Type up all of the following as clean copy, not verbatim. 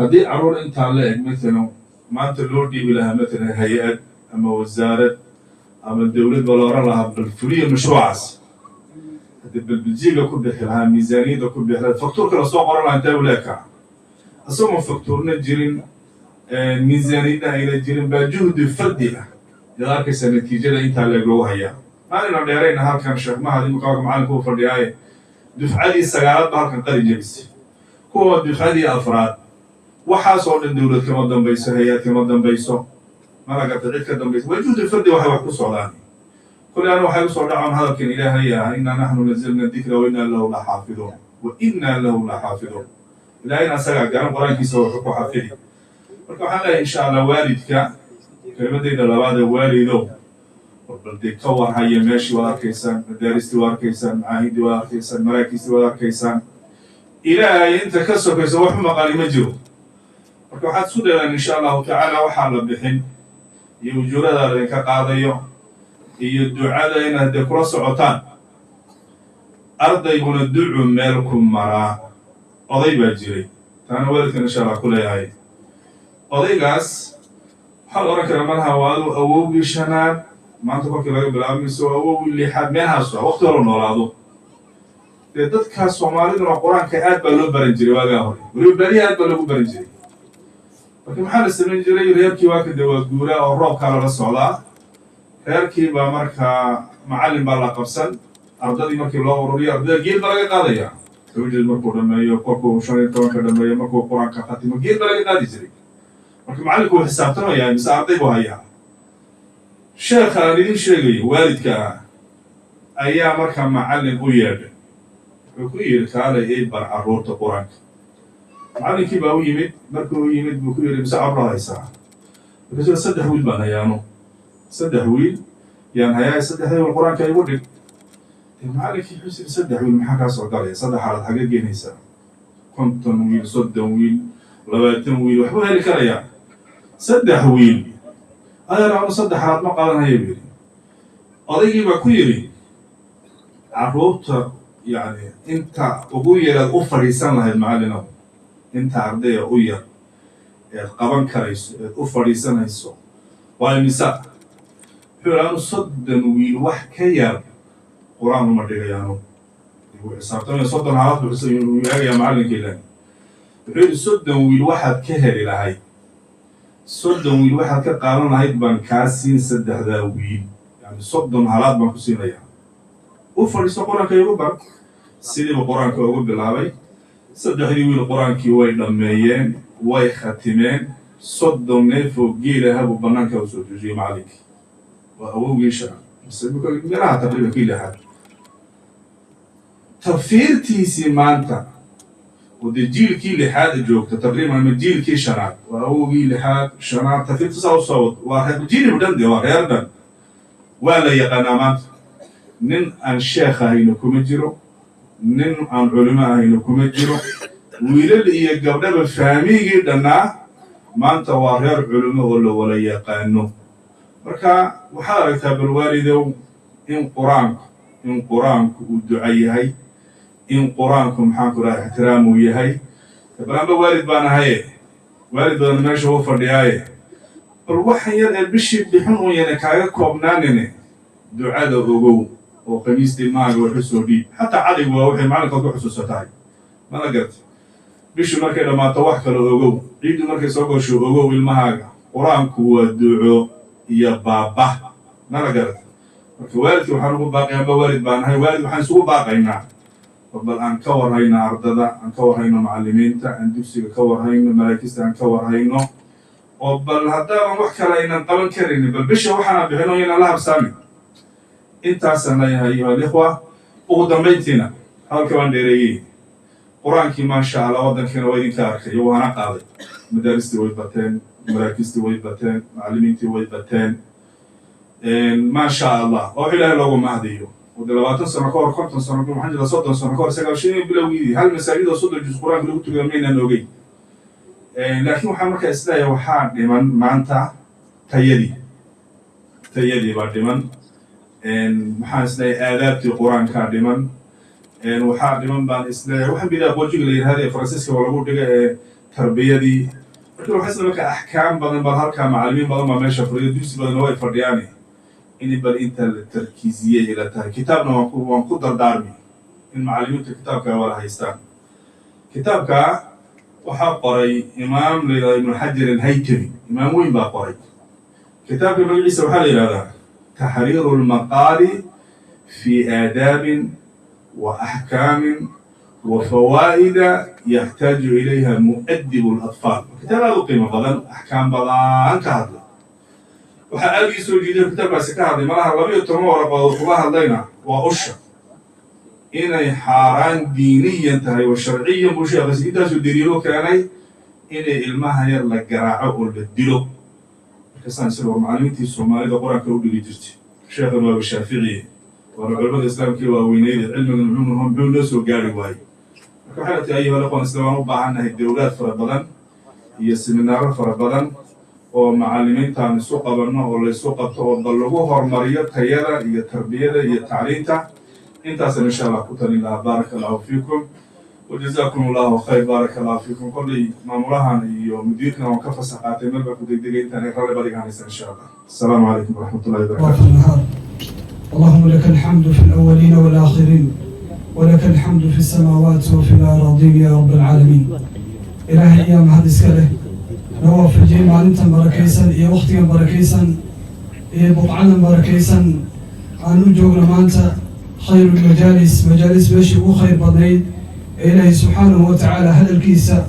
هذه عرور أنت على مثلا ما أنت اللوردي بلها مثلا هيئة أما وزارة أما الدولة ولا ورا لها بالفريق المشروع بالبلجيكا كل بحلها ميزانية كل بحلها فكتور كلا سوق ورا أنت ولاك أصلا فكتورنا جرين ميزانية إلى جرين بجهد فردي إذا كيس النتيجة أنت على جوها هي ما لنا دارين هذا كان شيء ما هذه مقاومة معنا كوف فردي دفعة السجارات بها كان قريب جبس كوا دفعة أفراد وحاسون الدولة كما دم بيسه هي كما دم بيسه ما لقى تدرك كدم بيسه وجود الفرد وحي صعداني كل أنا وحي صعد عن هذا كن إلهيا إنا نحن نزلنا الذكر وإنا له لحافظون وإنا له لحافظون لا إنا سجع كان قرآن كيسوا حكوا حافظي وكحنا إن شاء الله والدك كلمة إذا لبعض والده وبلدي كور هاي ماشي واركيسان مدارس واركيسان عهيد واركيسان مراكز واركيسان إلهي أنت كسر كسر وحنا قال مجرو وكحد سودة إن شاء الله تعالى وحال بحين يوجد ذلك قاضي يدعى لنا ذكر سعطان أرض يكون الدعو مالكم مرا قضي بجري أنا ولدك إن شاء الله كل هاي قضي قاس حال أراك رمالها وادو أووي شناب ما أنت فكر لك بالعالم سوى أووي اللي حد منها سوى وقت ولا نولادو dadka Soomaalidu quraanka aad baa loo baran jiray waaga hore wali bari aad baa loo baran jiray markii maxaa la sameyn jiray reerkii waa ka dawaa guura oo roobka la socdaa reerkii baa markaa macallin baa la qabsan ardadii markii loo ururiyo ardada geel baa laga qaadaya tawjiid markuu dhameeyo qofku shan iyo toban ka dhameeyo markuu quraanka khatimo geel baa laga qaadi jiray markii macallinku uu xisaabtamayaa mise arday buu hayaa sheekha idin sheegay waalidka ayaa markaa macallin u yeedhay وكير كاله يبر عروت قرانك معلم كي باو يمد مركو يمد بكير مسا عبرها يسا بس صدح ويل بنا يانو صدح ويل يعني هيا صدح ويل القران كاي ودك معلم كي حسين صدح ويل محاكا صدق صدح على حقيقه نيسا كنت ويل صد ويل لباتن ويل وحبه هلك يا صدح ويل انا لو صدح على ما قالنا هي قضيه بكيري عروت يعني أنت أبويا الأفريسان هاي المعلنة أنت عردية أبويا قبان كريس أفريسان هيسو والمساء فلان صدن والوحكية قرآن مدريانو سارتوني صدن عرض بحسن يا معلن كيلان فلان صدن والواحد كهر إلى هاي صدن والواحد كقارن هاي بان كاسين سد هذا ويل يعني صدن عرض بان كسين يعني وفريسان قرآن كيبر سيدي القرآن كوجب بالعبي صدقني ويل القرآن كي وايد لميين واي ختمين صدق نيفو جيله هبو بنانك وسود يجي معلك وهو جيشة بس بقول جراها تقريبا كل حد تفيرتي سيمانتا ودي جيل كي لحد جوك تقريبا من جيل كي شنات وهو جيل لحد شنات تفيرت صوت واحد جيل بدن دي واحد بدن ولا يقنامات من الشيخ هينكم جرو nin aan culimo ahayno kuma jiro wiilal iyo gabdhaba faamigii dhanaa maanta waa reer culimo oo la wala yaqaano marka waxaad aragtaa balwaalidow in quraanku uu duca yahay in quraanku maxaan ku rahay ixtiraam uu yahay tabaanba waalid baan ahay waalid badan meesha uu fadhiyay bal waxan yar ee bishii bixin uu yana kaaga koobnaanine ducada ogow وقميص الماء والحسن دي حتى علي ووحي معنا كل حسن ستاي ما لقيت بيشو مركي لما توحكل أوجو عيد مركي سوق شو أوجو المهاجة قرآن كوا دعو يا بابا ما لقيت مركي والد وحنو باقي أبا والد بان هاي والد وحنسوق باقينا قبل أن كور هينا عرضة أن كور هينا معلمين تا أن دوسي كور هينا مراكز أن كور هينا قبل هذا ما وحكي لنا طبعا كريني بل بيشو وحنا بهنو ينا الله بسامي انت سنة يا أيها الإخوة وقدمتنا هل كمان ديري قرآن كي ما شاء الله ودن كنا وين كارك يوهنا قاضي مدارس تويبتين مراكز تويبتين معلمين تويبتين ما شاء الله وحلا لو ما هديو ودلواتن سنة كور كنتن سنة كور محنجة صدن سنة كور سكاشين بلوي هل مساجد صدن جزء قرآن بلو تجمعين النوجي لكن محمد كإسلام وحاد لمن معنتا تيدي بعد من maxaan isleeyahay aadaabtii quraanka dhiman waxaa dhiman baan isleeyahay waxaan bidaa bojiga la yiraahdo Francisco oo lagu dhigay تربية دي لو حسنا لك أحكام بدن بالهركة معلمين بدن ما ماشى فريد دوس بدن هو يفردياني إني بل أنت التركيزية إلى تها كتابنا وانقدر دارمي المعلمين كتابك ولا هيستان كتابك وحقري إمام ابن حجر الهيثمي إمام وين باقري كتابك مجلس وحال هذا تحرير المقال في آداب وأحكام وفوائد يحتاج إليها مؤدب الأطفال كتاب هذا قيمة بدن أحكام بدن كهذا وحقاقي سوجي كتاب سكهذا مرها ربيع تمور وقبها اللينا وأشر إني حاران دينيا تهي وشرعيا بوشي بس إنت سديريلو كاني إني المها يلا جراعة والبدلو كسان سلوا معلمتي الصومالي القرآن كروبي جرتي شيخ الإمام الشافعي والعلماء الإسلام كي ووينيد العلم من هم بيونس وقاري واي كحالة أيها الأخوان الإسلام ربع عنها الدولات فربضا هي السمينار فربضا ومعلمين تاني سوق قبلنا ولا سوق تفضلوه هرمرية خيالة هي تربية هي تعليمته انت إن شاء الله كتن الله بارك الله فيكم وجزاكم الله خير بارك الله فيكم كل ما مراهن مديرنا وكفى ساعات ملبك ودقيقة انت نقرأ بدك عن إن شاء الله السلام عليكم ورحمة الله وبركاته اللهم لك الحمد في الأولين والآخرين ولك الحمد في السماوات وفي الأراضين يا رب العالمين إلهي يا مهدس كله نواف الجيم علمتا بركيسا يا وقتيا بركيسا يا بطعنا بركيسا عنو جوغنا مانتا خير المجالس مجالس بشي وخير بدنين إلهي سبحانه وتعالى هذا الكيسة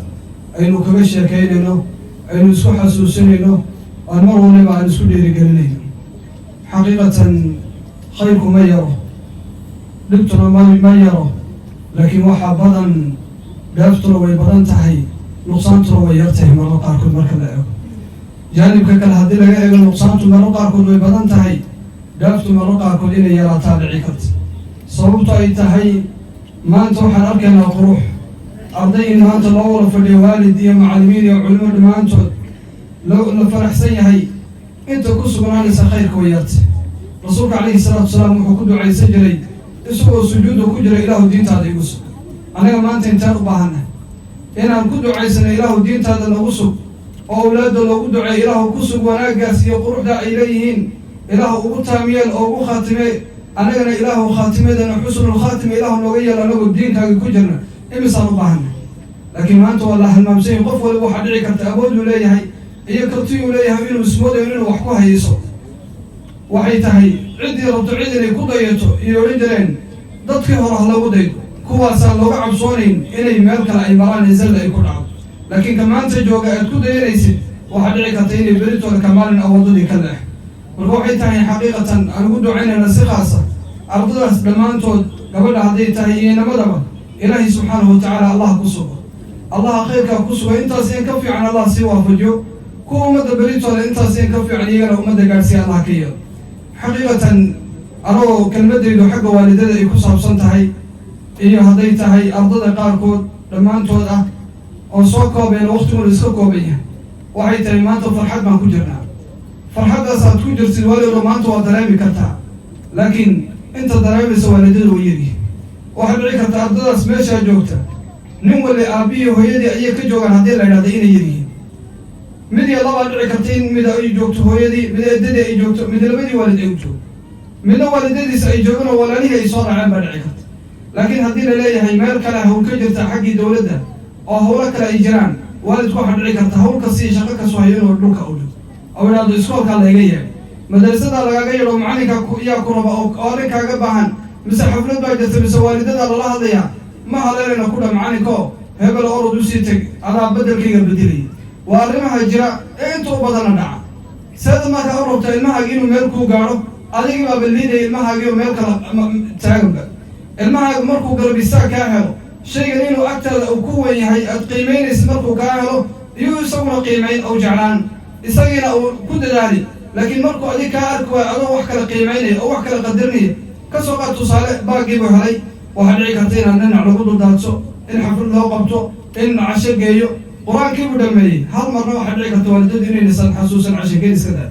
أينو كبشة كينينو أينو سو حسوسينينو المرء نبع نسو ديري قلنين حقيقة خيركم ما يرى لبتنا ما يرى لكن وحا بدن قافتنا ويبدن تحي نقصانتنا ويرتهي مرة قاركم مركا لأيو جانب كال هدي لغا ايو نقصانتنا مرة قاركم ويبدن تحي قافتنا مرة قاركم إنا يرى تابعي كرت sababtu ay tahay maanta waxaan arkaynaa qurux arday in maanta loo wada fadhiyo waalid iyo macallimiin iyo culimo dhammaantood la faraxsan yahay inta ku sugnaanaysa khayrka wayarta rasuulka calayhi salaatu wasalaam wuxuu ku ducaysan jiray isagoo sujuudu ku jira ilaahu diintaada igu sug anaga maanta intaan u baahannahay inaan ku ducaysano ilaahu diintaada nagu sug oo awlaadda loogu duceeyo ilaahu ku sug wanaaggaas iyo quruxda ay leeyihiin ilaahu ugu taamiyeel oo ugu khaatimee anagana ilaahu khaatimedana xusnul khaatima ilaahu nooga yeelo anagoo diinkaaga ku jirna imisaan u baahanna laakiin maanta waa la halmaamsanya qof waliba waxaa dhici karta awooduu leeyahay iyo kartiyuu leeyahay inuu ismoodayo inuu wax ku hayso waxay tahay ciddii rabto cid inay ku dayato iyo odhan jireen dadkii hore ha loogu daydo kuwaasaan looga cabsoonayn inay meel kale ay maraan ee zalla ay ku dhacdo laakiin ka maanta jooga aad ku dayanaysid waxaa dhici karta inay beritooda ka maalin awoodadii ka leex marka waxay tahay xaqiiqatan aan ugu ducaynayna si khaasa ardadaas dhammaantood gabadha hadday tahay iyo namadaba ilaahay subxaanahu watacaala allah ku sugo allaha khayrkaa ku sugo intaas in ka fiican allah sii waafajiyo kuwa ummadda beritooda intaas in ka fiican iyagana ummadda gaadhsiiya allah ka yeelo xaqiiqatan anagoo kelmadaydu xagga waalidada ay ku saabsan tahay iyo hadday tahay ardada qaarkood dhammaantood ah oo soo koobayna waqtiguna iska kooban yahay waxay tahay maanta farxad baan ku jirnaa farxaddaas aad ku jirtid waliba maanta waa dareemi kartaa laakiin inta dareemaysa waalidada way yaryihin waxaa dhici karta ardadaas meeshaa joogta nin wali aabbihii hooyadii ayay ka joogaan haddii la idhahda inay yaryihiin mid iyo labaa dhici karta in mid ay joogto hooyadii mid eedadii ay joogto mid labadii waalid ay u joogto midna waalidadiisa ay joogaan oo walaalihii ay soo raaceen baa dhici karta laakiin haddii la leeyahay meel kale hawl ka jirta xaggii dowladda oo hawlo kale ay jiraan waalidku waxaa dhici karta hawl kasta iyo shaqo kasoo hayo inuu dhulka u dhigo oo idhaahdo iskoolkaa layga yeedhay madrasadaa lagaaga yeedho macalinka yaa ku raba oo arrinkaaga baahan mise xaflad baa jirta mise waalidadaa lala hadlayaa ma haleeleyna ku dha macalinko hebel orod usii teg adaa bedelkayga bedelaya waa arrimaha jira ee inta u badanna dhaca seeda markaa u rabta ilmahaagi inuu meel kuu gaadho adigii baa balliidaya ilmahaagiio meel kala taaganba ilmahaaga markuu garbisaa kaa helo shaygan inuu agtaada uu ku wen yahay aad qiimaynaysa markuu kaa helo iyuu isaguna qiimayn ou jeclaan isagiina uu ku dadaali laakiin markuu adig kaa arki waayo adoo wax kala qiimaynaya oo wax kala qadarinaya ka soo qaad tusaale baagii buu helay waxaa dhici karta inaan dhinac lagu duldaadso in xaflad loo qabto in casho geeyo qur-aankii buu dhameeyey hal marna waxaa dhici karta waalidadu inaynasan xasuusan cashogeyn iska daa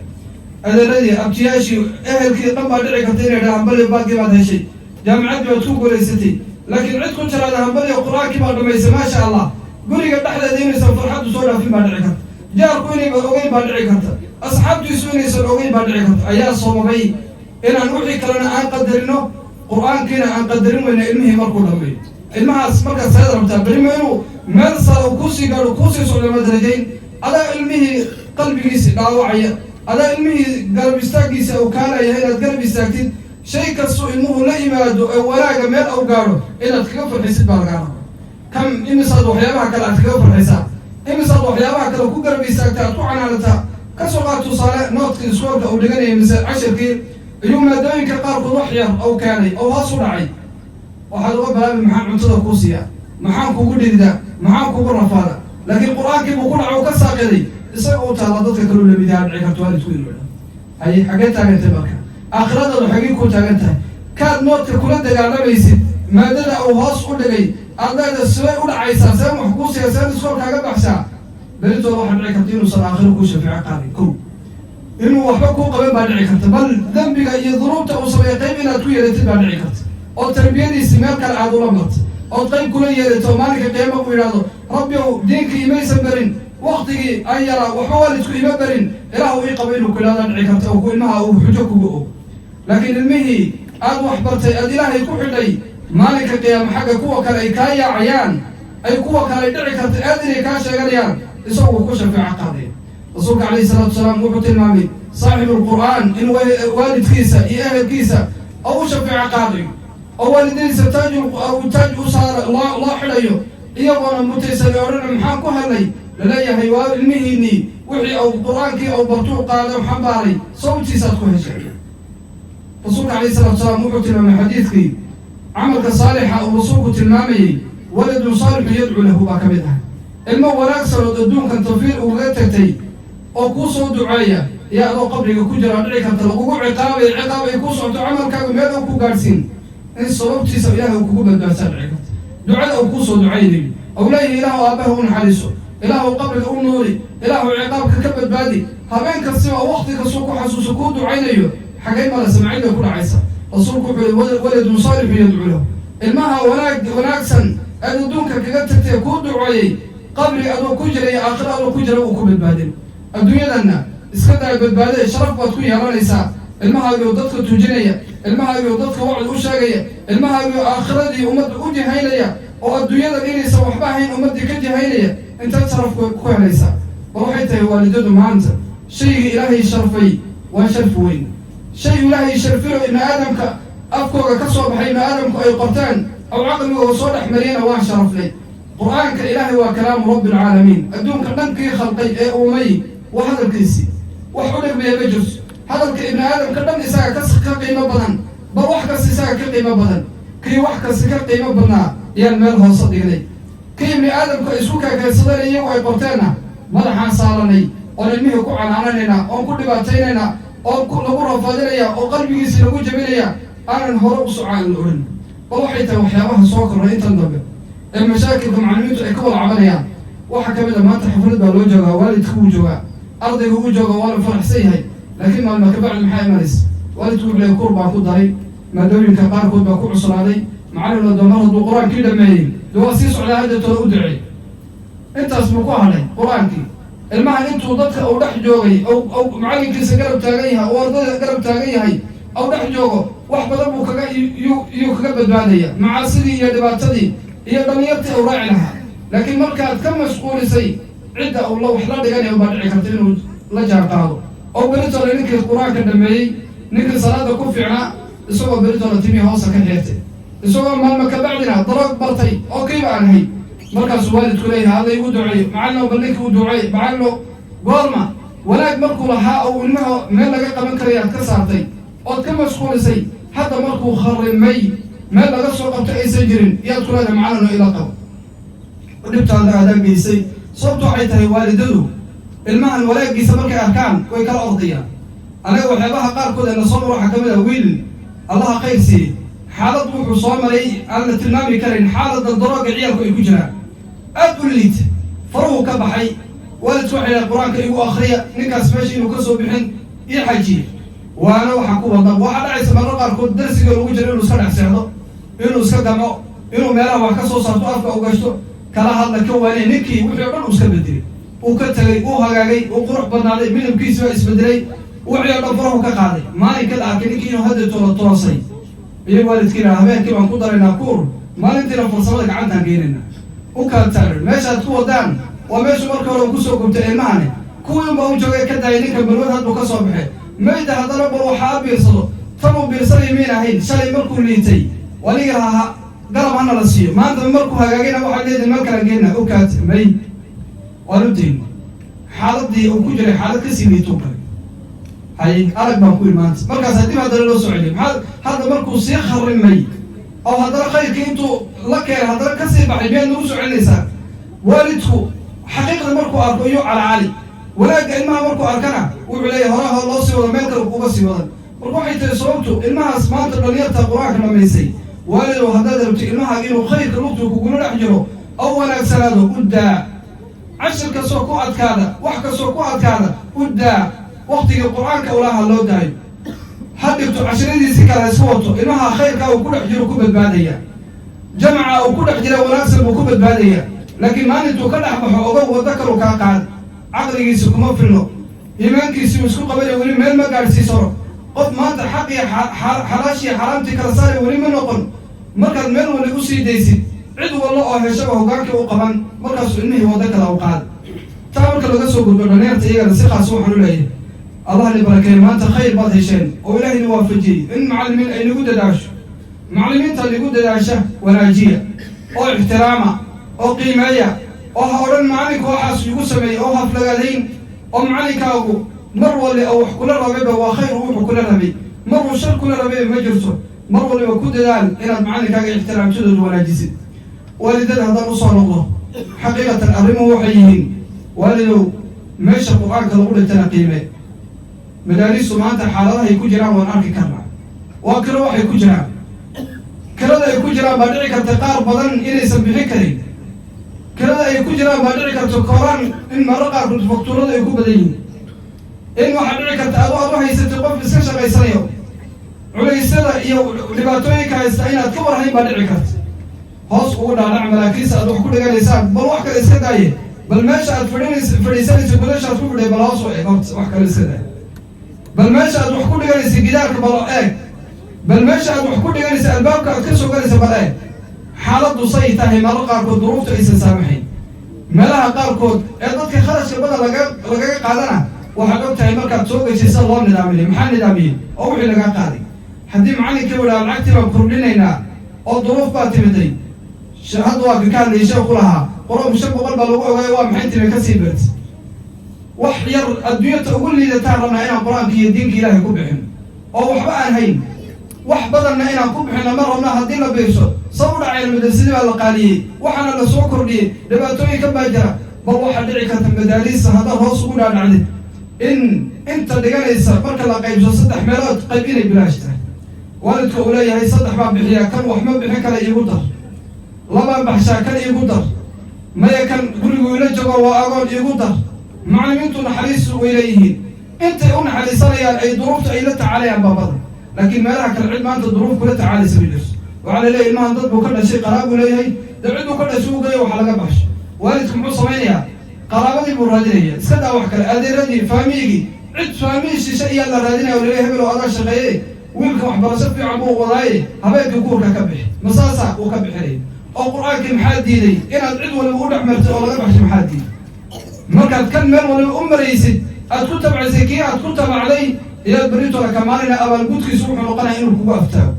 adeeradii abtiyaashii ehelkii dhan baa dhici karta inay dhaha hambali baagii baad heshay jaamicaddii baad ku guulaysatay laakiin cid ku tiraada hambali qur-aankii baa dhamaysay maasha allah قولي قد أحد دين يسوي فرحات وسولا في بعد عكرت جار كوني بأوجي بعد عكرت أصحاب يسوني يسوي بعد عكرت أيها صومبي إن نوحي كلنا أن قدرنا قرآن كنا أن قدرنا وإن علمه مركون لوي علمها اسمك سيد ربطة بريمو مرسل وكوسي قالوا كوسي سولا مدرجين على علمه قلبي يسي داوعية على علمه قلب يستاقيس أو كان يهينا قلب يستاقين شيء كسو إنه لا يماد ولا جمال أو قالوا إلا تكفر حسب بالقارب كم إن صادوا حيابها كلا تكفر حساب إن صادوا حيابها كلا كو قلب يستاقين توعنا لتا كسوقات صلاة نوت كنسوارك أو لغني مثل 10 كيل يوم ما دوين كقارب ضحية أو كاني أو هاسو رعي وحد ربها بمحان عمتنا كوسيا محان كو قد ذا محان كو قرفانا لكن القرآن كيف يقول عو كساقدي يسوي تعرضتك كلو اللي بدي أدعي كتوالي تقول هاي حاجات تاجت بكا آخرته الحقيقة تاجتها كان نوت كل ده على بيسد ما ده أو هاس كل جاي الله السواء ولا عيسى سام محبوس يا سام السواء حاجة بحسها بنت واحد دعي كتير وصار آخره كوش في عقاري كل إنه وحبكوا قبل بعد عكرت بل ذنبك يضرب توصل يقيم إلى توي اللي تبع عكرت أو تربية استمرار كالعادة لمت أو طيب كل يده مالك قيامه ويراده ربي دينك يمي سبرين وقتك أيرا وحوالك يمي برين إله يقبله كل هذا عكرت أو كل ما هو حجكه لكن المهي أد وحبرت أد إله يكون لي مالك قيام حق قوة كلا كايا عيان أي قوة كلا عكرت أدري كاشة غريان يسوي كوش في عقاري رسولك عليه الصلاة والسلام وحوت المامي صاحب القرآن إن والد كيسة أهل كيسة أو شفع عقاري أو والدين ستاج أو تاج أسارة الله حليه إيوانا متيسر يورنا محاكو هلي للي هيوا المهيني وحي أو القرآن كي أو برتوق قادة وحباري صوتي ساتكو هشي رسولك عليه الصلاة والسلام وحوت المامي حديثك عملك صالحة أو رسولك المامي ولد صالح يدعو له باكبتها المو وناكسر ضدون كان توفير وغيرتكتي أو كوسو دعاية يا أدو قبلك كجرا دعي كانت لقوق عقابي كوسو عمل كاغو ميدا وكو قارسين إن صوبتي سو إله وكو بدباسان عقابي دعاء أو كوسو دعايني أو لا إله أباه ونحرسه إله قبلك أو نوري إله عقابك كبد بادي هبين كسيما وقتك سوكو حسوسكو دعاينيو حقين ما لسمعين يكون عيسى رسولك ولد صالح يدعو له المها وناكسن أدو دونك كغتك كو دعايي قبري أدو كجري آخر أدو كجري وكو بدبادين الدنيا لنا اسكتها بدبادة شرف واتكو يا نساء المها يودتك توجينية المها يودتك وعد وشاقية المها آخر دي أمد أوجي هينية أو الدنيا لنا سوح باهين أمد كجي هينية أنت تصرف كو يا نساء وروحيته والدته معانت شيء إلهي شرفي وشرف وين شيء إلهي شرفيه إن آدمك أفكوك كسوب حين آدمك أي قرتان أو عقل وصالح ملينا وان شرف لي قرآن كإلهي وكلام رب العالمين أدونك ننكي خلقي أمي وهذا الكيسي وحولك بيه بجرس هذا ابن آدم كدن إساء كسك قيمة بدن بروح كسيساء كقيمة بدن كي وحك سك قيمة بدنا يالمال هو صديق لي كي ابن آدم كيسوكا كيصدر يوم ويقرتنا ملحان صارني ونلميه كو عناننا أو كل باتيننا أو كل غرة فادريا أو قلبي يسلقو جميليا أنا نهرب سعال الأولن ووحيته وحيابها سوكر رأيت الضبع المشاكل معلومات الكبر عمليا وحكى بدا ما تحفظ بالوجه والد خوجه أرضي خوجه والد فرح سيهي لكن ما كبع المحاي مارس والد تقول لي كوربا كو داري ما دوري كقار كو باكو عصرادي معلم لو مرض القرآن كده مايل دواسيس على هذا تودعي انت اسمكوا علي قرآنكي المعنى انتو ضدك او دح جوغي او معلم كيس قلب تاغيها او ارضي قلب تاغيها او دح جوغو واحد ضربو يو كقبل بعدية مع سيدي يا دباتدي هي دنيتي أو راعي لها لكن مركات كم مسؤول سي عدة أو الله وحلا دقاني أو بعد عكرتين لجع قاضو أو بريتو لنك القرآن كدمي نك صلاة كوفعنا يسوى بريتو لتيمي هوسا كحياتي يسوى مالمك بعدنا ضرق برتي أو كيف عن هي مركز والد كليها هذا يودعي معنا وبلنك يودعي معنا قرمة ولك مركو لها أو إنه من لقى من كريات كسرتي أو كم مسؤول سي حتى مركو خرم مي ما لقى سوق أي سجرين يدخل هذا معنا إلى قبل ونبت هذا بيسي صوت عيته والده المعنى ولا جيس مركي أركان ويكال أرضية أنا وحبها قال كذا إن صبر حكمنا ويل الله خير سي حالة روح صوم لي أنا تلمامي كرين حالة الضراق عيالك يكجنا أقول ليت فروه كبحي ولا تروح إلى القرآن كيقو أخرية نكاس ماشي وكسو بحين يحجي وأنا وحكوه الله وعلى عيسى مرة قال كود درسي قالوا وجر إنه سرع سعده إنه سكدمه إنه ماله وحكسو صارتو أفكا وقشتو kala hadla ka waanay ninkii wixii oo dhan uu iska bedelay uu ka tagay uu hagaagay uu qurux badnaaday midabkiisa waa isbedelay wixii oo dhan farahu ka qaaday maalinka la arkay ninkii inuu hadda toosay iyo waalidkiina habeenkii baan ku daraynaa kuur maalintiina farsamada gacantaan geenayna u kala taagan meeshaad ku wadaan waa meeshu marka hore uu kusoo gubtay ilmahani kuwii baa u joogay ka daayay ninka balwad hadduu ka soo baxay mayda haddana bal waxaa biirsado tan uu biirsanay miin ahayn shalay markuu liitay waliga lahaa galab hana la siiyo maanta markuu hagaagayna waxaad leedahay meel kala geenna u kaat may waan u dayn xaaladii uu ku jiray xaalad kasii liituu kale hay arag baan ku imaanta markaas dib haddana loo soo celiyay maxaa hadda markuu sii kharrimay oo haddana khayrkii intuu la keenay haddana kasii baxay miyaad nagu soo celinaysaa waalidku xaqiiqda markuu arko iyo calacali wanaagga ilmaha markuu arkana wuxuu leeyahay horaha loo sii wado meel kale uga sii wadan marka waxay tahay sababtu ilmahaas maanta dhalinyarta qur-aanka dhamaysay waalidow haddaad rabto ilmaha inuu khayrka lugtu kugula dhex jiro oo wanaagsanaado u daa cashir kastoo ku adkaada wax kastoo ku adkaada u daa waktigii qur-aanka ulaha loo daayo ha dhigto cashiradiisii kale isku wato ilmaha khayrka uu ku dhex jiro ku badbaadaya jamaca uu ku dhex jira wanaagsan buu ku badbaadaya laakiin maalintuu ka dhex baxo ogow waddo kalu kaa qaad caqligiisi kuma filno iimaankiisii isku qabanaya weli meel ma gaadhsiisano qof maanta xaq iyo xalaashii xaraamtii kala saari weli ma noqon markaad meel wali u sii daysid cid wallo oo heshaba hogaankii u qaban markaasuu ilmihii waddo kale u qaada taa marka laga soo gudbo dhalinyarta iyagana si khaas waxaan u leeyahay allah ni barakeeye maanta khayr baad hesheen oo ilaahayna waafajiyey in macallimiin ay nagu dadaasho macallimiinta nagu dadaasha wanaajiya oo ixtiraama oo qiimeeya oo ha odhan macallinka waxaas igu sameeyey oo haflagadayn oo macallinkaagu mar walli oo wax kula rabayba waa khayr wuxuu kula rabay maruu shar kula rabayba ma jirto mar waliba ku dadaal inaad macallinkaaga ixtiraamtadooda wanaajisid waalidada haddaan usoo noqdo xaqiiqatan arrimuhu waxay yihiin waalidow meesha qur-aanka lagu dhintana qiime madaaristu maanta xaaladahay ku jiraan waan arki karnaa waa kalo waxay ku jiraan kalada ay ku jiraan baa dhici karta qaar badan inaysan bixin karin kalada ay ku jiraan baa dhici karta kooraan in maro qaarkood faktuurada ay ku badan yihiin in waxaa dhici karta aad u haysatay qof iska shaqaysanayo culaysyada iyo dhibaatooyinka haysta inaad ka warhayn baa dhici karta hoos ugu dhaadhac malaakiisa aad wax ku dhiganaysaan bal wax kale iska daaye bal meesha aad fadhiisanaysa gudashaad ku fidhay bal hoos u eeg horta wax kale iska daaye bal meesha aad wax ku dhiganaysa gidaarka bal eeg bal meesha aad wax ku dhiganaysa albaabka aad ka soo galaysa bal eeg xaaladdu say tahay meelo qaarkood duruufta aysan saamaxayn meelaha qaarkood ee dadka kharashka badan lagaga qaadana waxaad og tahay markaad soo geshaysa loo nidaamiyey maxaa nidaamiyey oo wixii lagaa qaaday haddii macallinkii wadhaa lacagtii baan kordhinaynaa oo duruuf baa timiday hadda waa ka hadlayay sheekhu lahaa qorob 500 baa lagu ogaay waa maxay timi kasii beertay wax yar adduunyada ugu liidataan rabnaa inaan qur-aanka iyo diinka ilaahay ku bixin oo waxba aan hayn wax badanna inaan ku bixinna ma rabna haddii la biirso sab u dhacayna madarsadii baa la qaaliyey waxaana la soo kordhiyey dhibaatooyinka baa jira bal waxaa dhici karta madaariista haddaad hoos ugu dhaadhacdid in inta dhiganaysa marka la qaybso 3 meelood qayb inay bilaash tahay waalidka uu leeyahay 3 baan bixiyaa kan wax ma bixin kale iigu dar 2 baxshaa kan iigu dar maya kan gurigu ila joogo waa agoon iigu dar macallimiintu naxariistu way leeyihiin intay u naxariisanayaan ay duruufta ay la tacaalayaan baa badan laakiin meelaha kale cid maanta duruuf kula tacaalaysa ma jirto waxaa la leeyahay ilmahan dad buu ka dhashay qaraab buu leeyahay dee cidduu ka dhashay u geeyo waxa laga baxsho waalidku muxuu samaynayaa qaraabadii buu raadinaya iska daa wax kale adeeradii faamiyigii cid faamiyi shishe iyaa la raadinaya oo laleeyahay hebel oo adaa shaqeeye wiilka waxbarasho fiican buu wadaaye habeenkii kuurka ka bixi masaasa uu ka bixinay oo qur-aankii maxaa diiday inaad cid waliba u dhex martay oo laga baxshay maxaa diiday markaad kan meel waliba u maraysid aad ku tabcaysay kii aad ku tabacday iyaad beritola kamaalina abaalgudkiisu wuxuu noqonaya inuu kugu aftaago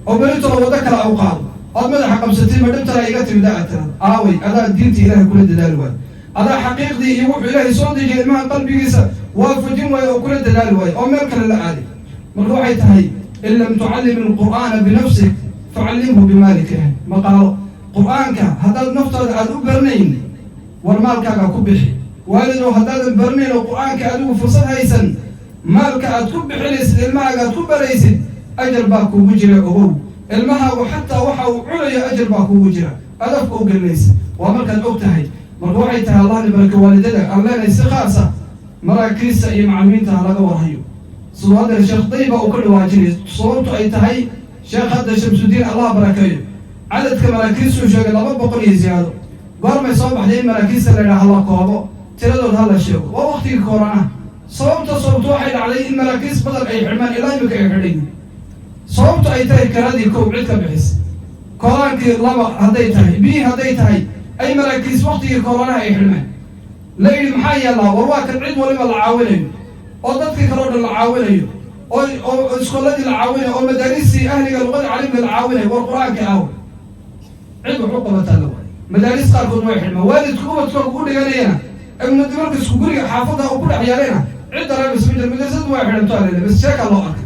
oo beritola waddo kale au qaado ood madaxa qabsatay ma dhibtana iga timid aa tirada aaway adaa diinta ilaahay kula dadaali waayo adaa xaqiiqdii iyo wuxuu ilaahay soo dejiyay ilmaha qalbigiisa waafajin waayo oo kula dadaali waayo oo meel kale la aaday marka waxay tahay in lam tucallim alqur'aana binafsik facallimhu bimaalika maqaalo qur-aanka haddaad naftaada aad u baranayn war maalkaaga ku bixi waalidow haddaadan baranayn oo qur-aanka adigu fursad haysan maalka aad ku bixinaysid ilmahaaga aad ku baraysid ajar baa kuugu jira ogow ilmahaagu xataa waxa uu cunayo ajar baa kuugu jira adafka u gelinaysa waa markaad og tahay marka waxay tahay allah nibarka waalidada aan leenahay si khaasa maraakiista iyo macallimiinta ha laga warhayo siduu hadda sheekh dayba uu ka dhawaajinay sababtu ay tahay sheekh hadda shamsudiin allah barakeeyo cadadka maraakiistuu sheegay 200 iyo ziyaado قال ما يصاب عليه مراكز اللي على كوابو تلدون هلا شيء ووقت الكورونا صوت واحد عليه المراكز بدل أي حرمان إلا يبقى يحرين صوت أي تاي كرادي كوب عدك بحس كوران كي لبا هديتها بي هديتها أي مراكز وقت الكورونا أي حرمان لقي محايا الله وواك العيد ولا العاونين وضدك كرود العاونين أو إسكولات العاونين أو مدارس أهل اللغة علم العاونين والقرآن كأول عيد حقوق بتلوه مدارس قاركون واحد موالد كوبا تقول لي أنا ابن الدمر كسكوري حافظها وكل حيالنا عندنا بس من المدرسة واحد متوالي بس شاك الله أكبر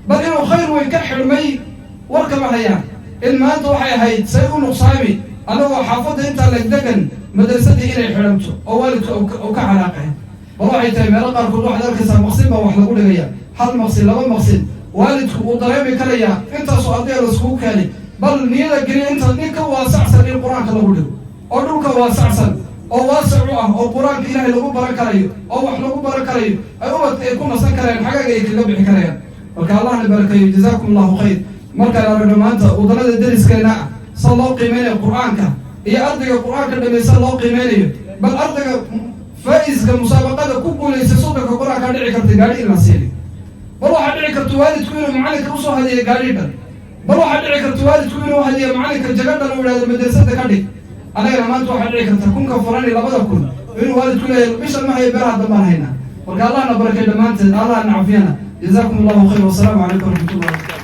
بل إنه خير ويكحر مي وركب هيا إن ما أنت وحي هيد سيكون نقصامي أنا هو حافظها أنت لك دقن مدرستي إلي حرمته أو والد أو كعلاقة والله يتعلم يلقى كل واحد أركز مقصد بوحنا قول لي هل مقصد لا مقصد والد وضريبي كليا أنت سؤالي رسكوك كالي بل نيلك قلي أنت نيك واسع سنين القرآن كله قوله أدوك واسع سن أو واسع أو قرآن إلهي لغو بركة أو وحنا لغو بركة أيوة يكون سكرين حاجة يكلم بحكاية وكان الله نبارك جزاكم الله خير مركا لا رجما أنت وضلنا الدرس كنا صلى الله قيماني القرآن كا هي أرضك القرآن كنا صلى الله قيماني بل أرضك فائز كمسابقات كوكو ليس صوتك القرآن كان دعي كرتجاري المسيري بروح أدعي كرتوالد تكون معانك الرسول هذه قاربا بروح أدعي كرتوالد تكون هذه معانك الجقدة لو هذا المدرسة كذي أنا لما أنت واحد أدعي كرتكون كفراني لبدا كون إنه والد كله مش ما هي برا دمار هنا وقال الله نبارك لما أنت الله نعافينا جزاكم الله خير والسلام عليكم ورحمة الله وبركاته.